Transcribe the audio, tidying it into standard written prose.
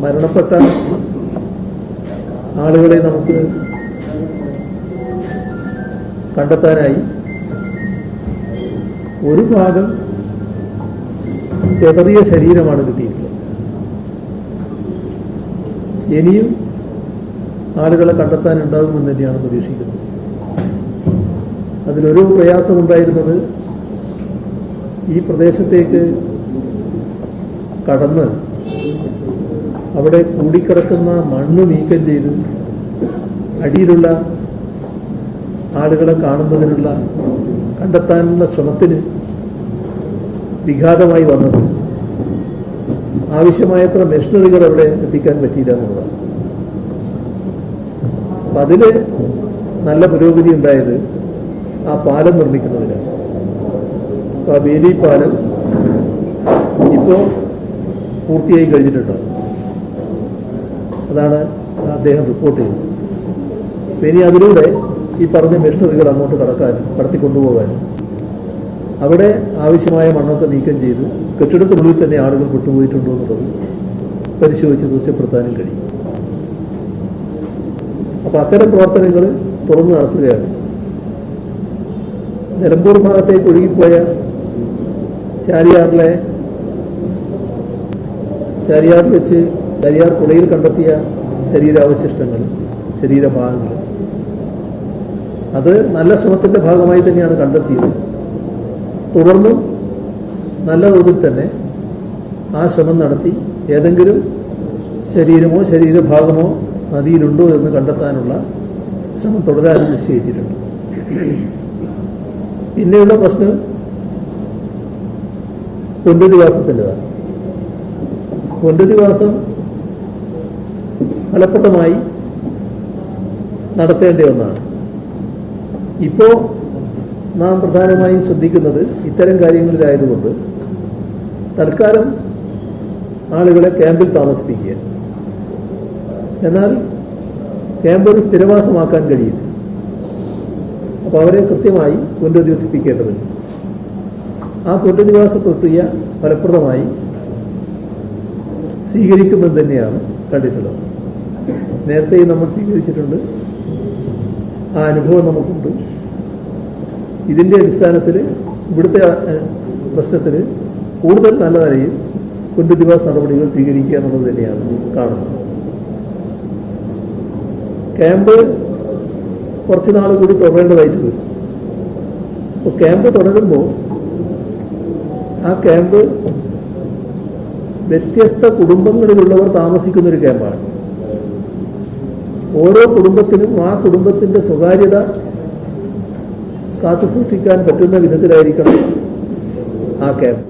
മരണപ്പെട്ട ആളുകളെ നമുക്ക് കണ്ടെത്താനായി ഒരു ഭാഗം ചെറിയ ശരീരമാണ് കിട്ടിയിട്ടുള്ളത്. ഇനിയും ആളുകളെ കണ്ടെത്താനുണ്ടാകുമെന്ന് തന്നെയാണ് പ്രതീക്ഷിക്കുന്നത്. അതിലൊരു പ്രയാസമുണ്ടായിരുന്നത് ഈ പ്രദേശത്തേക്ക് കടന്ന് അവിടെ കൂടിക്കിടക്കുന്ന മണ്ണ് നീക്കം ചെയ്ത് അടിയിലുള്ള ആളുകളെ കാണുന്നതിനുള്ള കണ്ടെത്താനുള്ള ശ്രമത്തിന് വിഘാതമായി വന്നത് ആവശ്യമായത്ര മെഷീനറികൾ അവിടെ എത്തിക്കാൻ പറ്റിയില്ല എന്നുള്ളതാണ്. അപ്പം അതിൽ നല്ല പുരോഗതി ഉണ്ടായത് ആ പാലം നിർമ്മിക്കുന്നതിനാണ്. അപ്പോൾ ആ വേലി പാലം ഇപ്പോൾ പൂർത്തിയായി കഴിഞ്ഞിട്ടുണ്ട്. അതാണ് അദ്ദേഹം റിപ്പോർട്ട് ചെയ്തത്. ഇനി അതിലൂടെ ഈ പറഞ്ഞ മെഷീനറികൾ അങ്ങോട്ട് കടത്തിക്കൊണ്ടുപോകാനും അവിടെ ആവശ്യമായ മണ്ണൊക്കെ നീക്കം ചെയ്ത് കെട്ടിടത്തിനുള്ളിൽ തന്നെ ആളുകൾ വിട്ടുപോയിട്ടുണ്ടോ എന്നുള്ളത് പരിശോധിച്ച് തീർച്ചപ്പെടുത്താനും കഴിയും. അപ്പോൾ അത്തരം പ്രവർത്തനങ്ങൾ തുറന്നു നടത്തുകയാണ്. നിലമ്പൂർ ഭാഗത്തേക്ക് ഒഴുകിപ്പോയ ചാലിയാറിൽ വെച്ച് ചാലിയാർ പുഴയിൽ കണ്ടെത്തിയ ശരീരാവശിഷ്ടങ്ങൾ, ശരീരഭാഗങ്ങൾ, അത് നല്ല ശ്രമത്തിന്റെ ഭാഗമായി തന്നെയാണ് കണ്ടെത്തിയത്. തുടർന്നും നല്ല തോതിൽ തന്നെ ആ ശ്രമം നടത്തി ഏതെങ്കിലും ശരീരമോ ശരീരഭാഗമോ നദിയിലുണ്ടോ എന്ന് കണ്ടെത്താനുള്ള ശ്രമം തുടരാനും നിശ്ചയിച്ചിട്ടുണ്ട്. പിന്നെയുള്ള പ്രശ്നം പുനരധിവാസത്തിൻ്റെതാണ്. പുനരധിവാസം ഫലപ്രദമായി നടത്തേണ്ട ഒന്നാണ്. ഇപ്പോൾ നാം പ്രധാനമായും ശ്രദ്ധിക്കുന്നത് ഇത്തരം കാര്യങ്ങളിലായതുകൊണ്ട് തൽക്കാലം ആളുകളെ ക്യാമ്പിൽ താമസിപ്പിക്കുക. എന്നാൽ ക്യാമ്പ് ഒരു സ്ഥിരവാസമാക്കാൻ കഴിയില്ല. അപ്പോൾ അവരെ കൃത്യമായി പുനരധിവസിപ്പിക്കേണ്ടതുണ്ട്. ആ പുനരധിവാസ പ്രക്രിയ ഫലപ്രദമായി സ്വീകരിക്കുമെന്ന് തന്നെയാണ് കണ്ടിട്ടുള്ളത്. നേരത്തെയും നമ്മൾ സ്വീകരിച്ചിട്ടുണ്ട്. ആ അനുഭവം നമുക്കുണ്ട്. ഇതിൻ്റെ അടിസ്ഥാനത്തിൽ ഇവിടുത്തെ പ്രശ്നത്തിൽ കൂടുതൽ നല്ല നിലയിൽ പുനരധിവാസ നടപടികൾ സ്വീകരിക്കുക എന്നുള്ളത് തന്നെയാണ് കാണുന്നത്. ക്യാമ്പ് കുറച്ച് നാൾ കൂടി തുടരേണ്ടതായിട്ട് വരും. അപ്പോൾ ക്യാമ്പ് തുടരുമ്പോൾ ആ ക്യാമ്പ് വ്യത്യസ്ത കുടുംബങ്ങളിലുള്ളവർ താമസിക്കുന്നൊരു ക്യാമ്പാണ്. ഓരോ കുടുംബത്തിനും ആ കുടുംബത്തിൻ്റെ സ്വകാര്യത കാത്തുസൂക്ഷിക്കാൻ പറ്റുന്ന വിധത്തിലായിരിക്കണം ആ ക്യാമ്പ്.